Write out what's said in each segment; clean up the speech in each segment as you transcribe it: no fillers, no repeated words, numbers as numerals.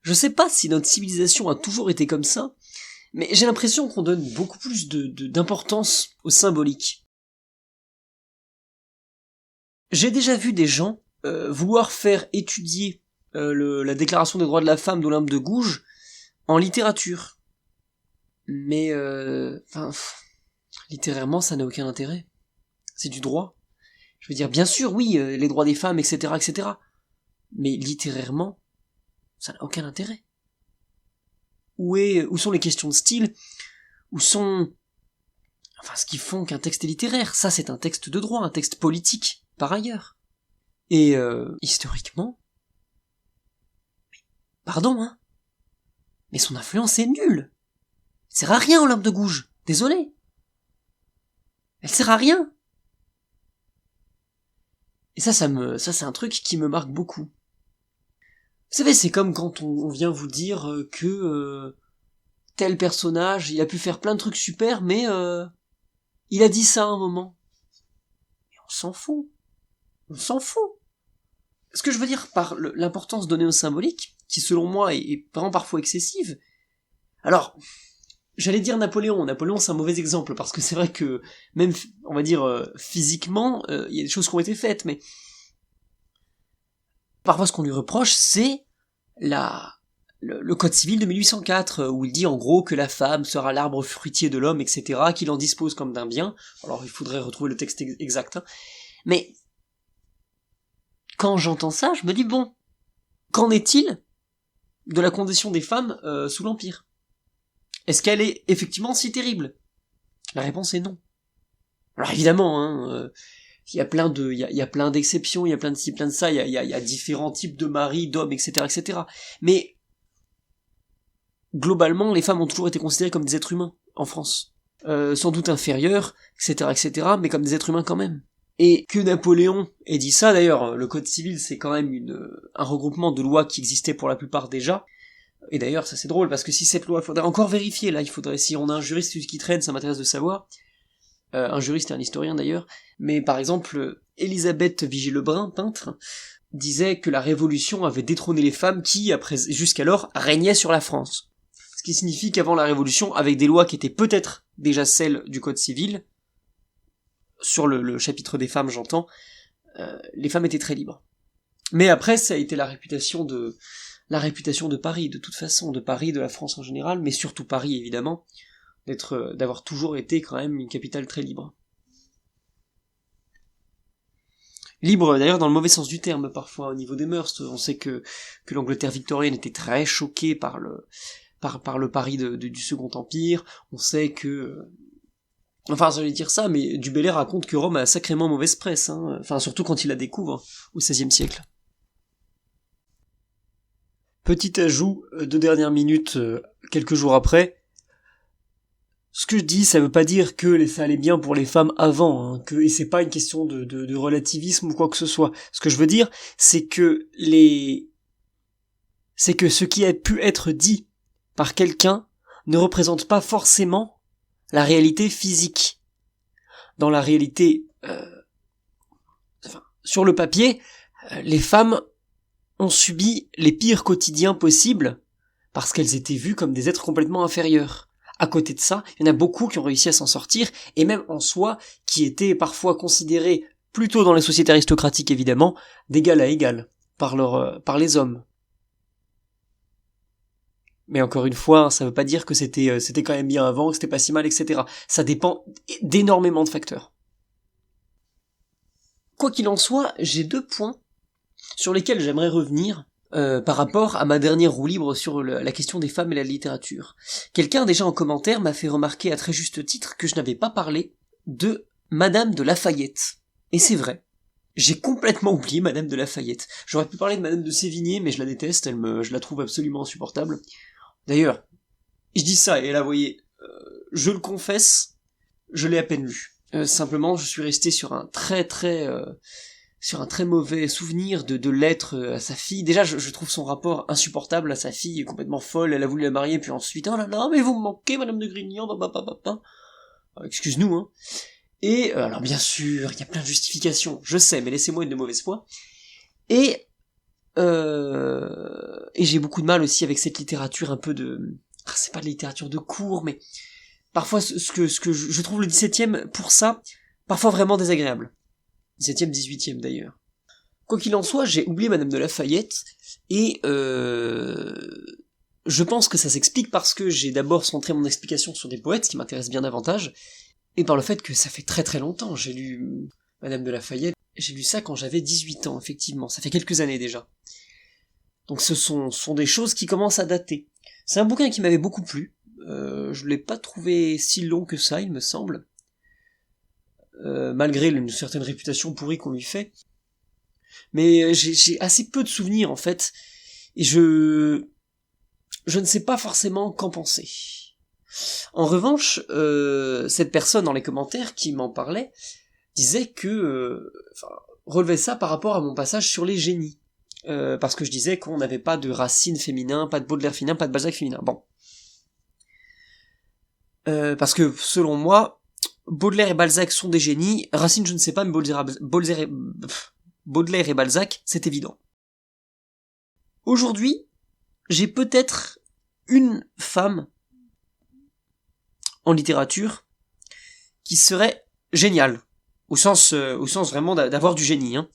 Je sais pas si notre civilisation a toujours été comme ça, mais j'ai l'impression qu'on donne beaucoup plus d'importance au symbolique. J'ai déjà vu des gens vouloir faire étudier la Déclaration des droits de la femme d'Olympe de Gouges en littérature. Mais, littérairement, ça n'a aucun intérêt. C'est du droit. Je veux dire, bien sûr, oui, les droits des femmes, etc., etc. Mais littérairement, ça n'a aucun intérêt. Où sont les questions de style? Où sont... Enfin, ce qui font qu'un texte est littéraire? Ça, c'est un texte de droit, un texte politique, par ailleurs. Et, historiquement... Pardon, hein? Mais son influence est nulle. Elle sert à rien, Olympe de Gouges. Désolé. Elle sert à rien. Et ça c'est un truc qui me marque beaucoup. Vous savez, c'est comme quand on vient vous dire que tel personnage, il a pu faire plein de trucs super, mais il a dit ça à un moment. Mais on s'en fout. On s'en fout. Ce que je veux dire par l'importance donnée au symbolique, qui selon moi est vraiment parfois excessive. Alors, j'allais dire Napoléon. Napoléon, c'est un mauvais exemple, parce que c'est vrai que, même, on va dire, physiquement, il y a des choses qui ont été faites, mais parfois ce qu'on lui reproche, c'est le code civil de 1804, où il dit en gros que la femme sera l'arbre fruitier de l'homme, etc., qu'il en dispose comme d'un bien. Alors il faudrait retrouver le texte exact, hein. Mais quand j'entends ça, je me dis bon, qu'en est-il de la condition des femmes sous l'Empire? Est-ce qu'elle est effectivement si terrible? La réponse est non. Alors évidemment, hein, il y a plein d'exceptions, il y a plein de ci, plein de ça, il y a différents types de maris, d'hommes, etc., etc. Mais globalement, les femmes ont toujours été considérées comme des êtres humains en France, sans doute inférieurs, etc., etc., mais comme des êtres humains quand même. Et que Napoléon ait dit ça, d'ailleurs, le code civil, c'est quand même un regroupement de lois qui existaient pour la plupart déjà. Et d'ailleurs, ça c'est drôle, parce que si cette loi, faudrait encore vérifier, là, si on a un juriste qui traîne, ça m'intéresse de savoir, un juriste et un historien d'ailleurs, mais par exemple, Élisabeth Vigée-Lebrun, peintre, disait que la Révolution avait détrôné les femmes qui, jusqu'alors, régnaient sur la France. Ce qui signifie qu'avant la Révolution, avec des lois qui étaient peut-être déjà celles du Code civil, sur le chapitre des femmes j'entends, les femmes étaient très libres. Mais après, ça a été la réputation de Paris, de toute façon, de Paris, de la France en général, mais surtout Paris évidemment, d'avoir toujours été quand même une capitale très libre. Libre d'ailleurs dans le mauvais sens du terme parfois au niveau des mœurs. On sait que l'Angleterre victorienne était très choquée par le Paris du Second Empire. On sait que enfin, j'allais dire ça, mais Du Bellay raconte que Rome a sacrément mauvaise presse, hein. Enfin, surtout quand il la découvre, au XVIe siècle. Petit ajout de dernière minute, quelques jours après. Ce que je dis, ça veut pas dire que ça allait bien pour les femmes avant, hein, et c'est pas une question de relativisme ou quoi que ce soit. Ce que je veux dire, c'est que ce qui a pu être dit par quelqu'un ne représente pas forcément la réalité physique. Dans la réalité, sur le papier, les femmes ont subi les pires quotidiens possibles parce qu'elles étaient vues comme des êtres complètement inférieurs. À côté de ça, il y en a beaucoup qui ont réussi à s'en sortir, et même en soi, qui étaient parfois considérés, plutôt dans les sociétés aristocratiques évidemment, d'égal à égal, par les hommes. Mais encore une fois, ça veut pas dire que c'était quand même bien avant, que c'était pas si mal, etc. Ça dépend d'énormément de facteurs. Quoi qu'il en soit, j'ai 2 points sur lesquels j'aimerais revenir par rapport à ma dernière roue libre sur la question des femmes et la littérature. Quelqu'un déjà en commentaire m'a fait remarquer à très juste titre que je n'avais pas parlé de Madame de Lafayette. Et c'est vrai. J'ai complètement oublié Madame de Lafayette. J'aurais pu parler de Madame de Sévigné, mais je la déteste, je la trouve absolument insupportable. D'ailleurs, je dis ça, et là, vous voyez, je le confesse, je l'ai à peine lu. Simplement, je suis resté sur un très mauvais souvenir de lettres à sa fille. Déjà, je trouve son rapport insupportable à sa fille, complètement folle. Elle a voulu la marier, puis ensuite, oh là là, mais vous me manquez, Madame de Grignan, excuse-nous, hein. Et, alors bien sûr, il y a plein de justifications, je sais, mais laissez-moi une de mauvaise foi. Et Et j'ai beaucoup de mal aussi avec cette littérature un peu de... c'est pas de littérature de cours, mais parfois ce que je trouve le 17e pour ça, parfois vraiment désagréable. 17e, 18e d'ailleurs. Quoi qu'il en soit, j'ai oublié Madame de Lafayette, et je pense que ça s'explique parce que j'ai d'abord centré mon explication sur des poètes, ce qui m'intéresse bien davantage, et par le fait que ça fait très très longtemps, j'ai lu Madame de Lafayette, j'ai lu ça quand j'avais 18 ans, effectivement, ça fait quelques années déjà. Donc ce sont des choses qui commencent à dater. C'est un bouquin qui m'avait beaucoup plu, je l'ai pas trouvé si long que ça, il me semble, malgré une certaine réputation pourrie qu'on lui fait. Mais j'ai assez peu de souvenirs en fait, et je ne sais pas forcément qu'en penser. En revanche, cette personne dans les commentaires qui m'en parlait disait que, relevait ça par rapport à mon passage sur les génies, parce que je disais qu'on n'avait pas de Racine féminin, pas de Baudelaire féminin, pas de Balzac féminin. Bon, parce que selon moi, Baudelaire et Balzac sont des génies. Racine, je ne sais pas, mais Baudelaire et Balzac, c'est évident. Aujourd'hui, j'ai peut-être une femme en littérature qui serait géniale, au sens vraiment d'avoir du génie, hein.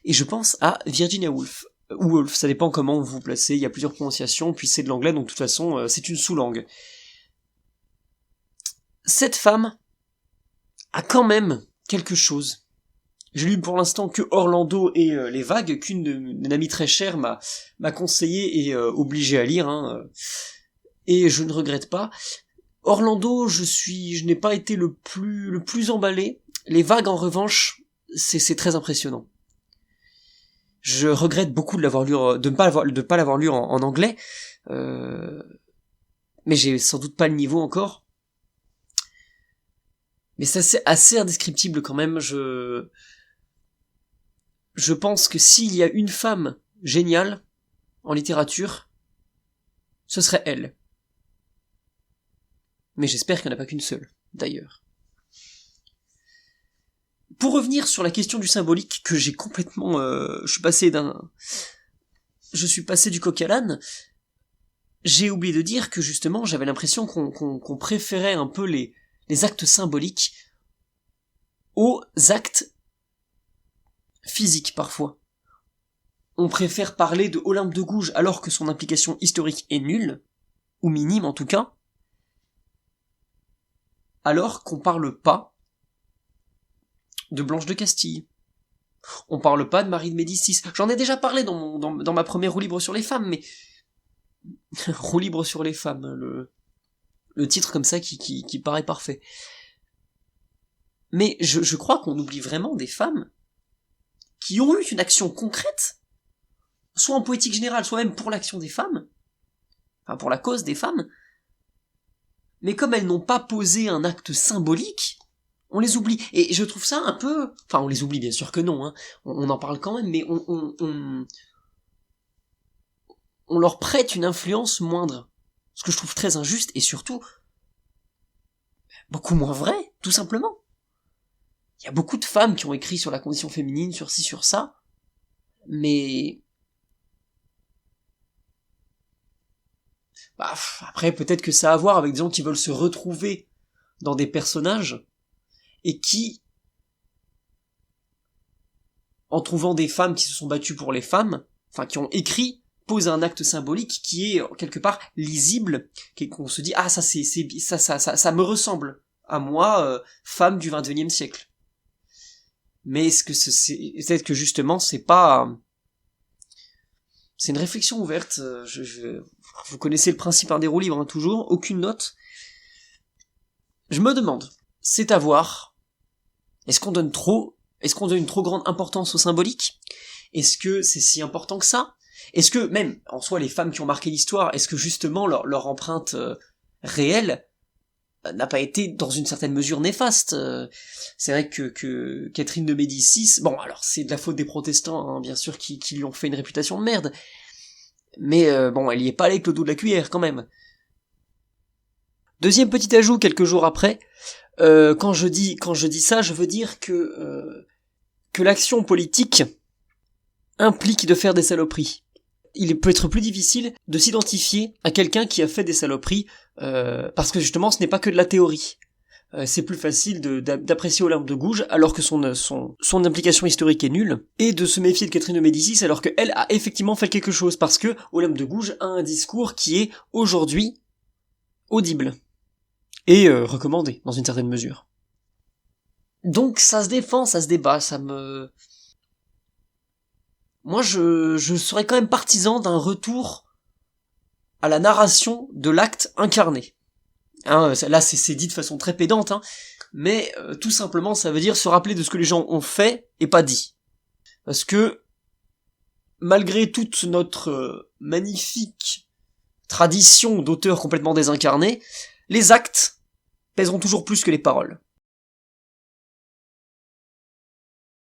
Et je pense à Virginia Woolf, ou Woolf, ça dépend comment vous vous placez, il y a plusieurs prononciations, puis c'est de l'anglais, donc de toute façon, c'est une sous-langue. Cette femme a quand même quelque chose. J'ai lu pour l'instant que Orlando et les vagues, qu'une amie très chère m'a conseillé et obligé à lire, hein, et je ne regrette pas. Orlando, je n'ai pas été le plus emballé. Les vagues, en revanche, c'est très impressionnant. Je regrette beaucoup de l'avoir lu, de pas l'avoir lu en anglais, mais j'ai sans doute pas le niveau encore. Mais c'est assez indescriptible quand même. Je pense que s'il y a une femme géniale en littérature, ce serait elle. Mais j'espère qu'il n'y en a pas qu'une seule, d'ailleurs. Pour revenir sur la question du symbolique, que j'ai complètement... je suis passé du coq à l'âne, j'ai oublié de dire que justement, j'avais l'impression qu'on préférait un peu les actes symboliques aux actes physiques, parfois. On préfère parler de Olympe de Gouges alors que son implication historique est nulle, ou minime en tout cas, alors qu'on parle pas de Blanche de Castille. On parle pas de Marie de Médicis. J'en ai déjà parlé dans ma première roue libre sur les femmes, mais... roue libre sur les femmes, le titre comme ça qui paraît parfait. Mais je crois qu'on oublie vraiment des femmes qui ont eu une action concrète, soit en poétique générale, soit même pour l'action des femmes, enfin pour la cause des femmes, mais comme elles n'ont pas posé un acte symbolique, on les oublie. Et je trouve ça un peu... Enfin, on les oublie, bien sûr que non, hein. On en parle quand même, mais on leur prête une influence moindre. Ce que je trouve très injuste, et surtout, beaucoup moins vrai, tout simplement. Il y a beaucoup de femmes qui ont écrit sur la condition féminine, sur ci, sur ça, mais... Bah, après, peut-être que ça a à voir avec des gens qui veulent se retrouver dans des personnages, et qui, en trouvant des femmes qui se sont battues pour les femmes, enfin qui ont écrit, posent un acte symbolique qui est quelque part lisible, qu'on se dit ah ça ça me ressemble à moi, femme du XXIe siècle. Mais est-ce que peut-être que justement c'est pas, c'est une réflexion ouverte. Vous connaissez le principe des roues libres, hein, toujours, aucune note. Je me demande, c'est à voir. Est-ce qu'on donne une trop grande importance au symbolique? Est-ce que c'est si important que ça? Est-ce que, même, en soi, les femmes qui ont marqué l'histoire, est-ce que justement leur empreinte réelle n'a pas été, dans une certaine mesure, néfaste? C'est vrai que Catherine de Médicis, bon, alors c'est de la faute des protestants, hein, bien sûr, qui lui ont fait une réputation de merde, mais bon, elle y est pas allée avec le dos de la cuillère, quand même. Deuxième petit ajout, quelques jours après, quand je dis ça, je veux dire que l'action politique implique de faire des saloperies. Il peut être plus difficile de s'identifier à quelqu'un qui a fait des saloperies, parce que justement ce n'est pas que de la théorie. C'est plus facile d'apprécier Olympe de Gouges alors que son implication historique est nulle, et de se méfier de Catherine de Médicis alors qu'elle a effectivement fait quelque chose, parce que Olympe de Gouges a un discours qui est aujourd'hui audible et recommandé dans une certaine mesure. Donc ça se défend, ça se débat, moi je serais quand même partisan d'un retour à la narration de l'acte incarné. Hein, là c'est dit de façon très pédante, hein, mais tout simplement ça veut dire se rappeler de ce que les gens ont fait et pas dit. Parce que malgré toute notre magnifique tradition d'auteurs complètement désincarnés, les actes pèseront toujours plus que les paroles.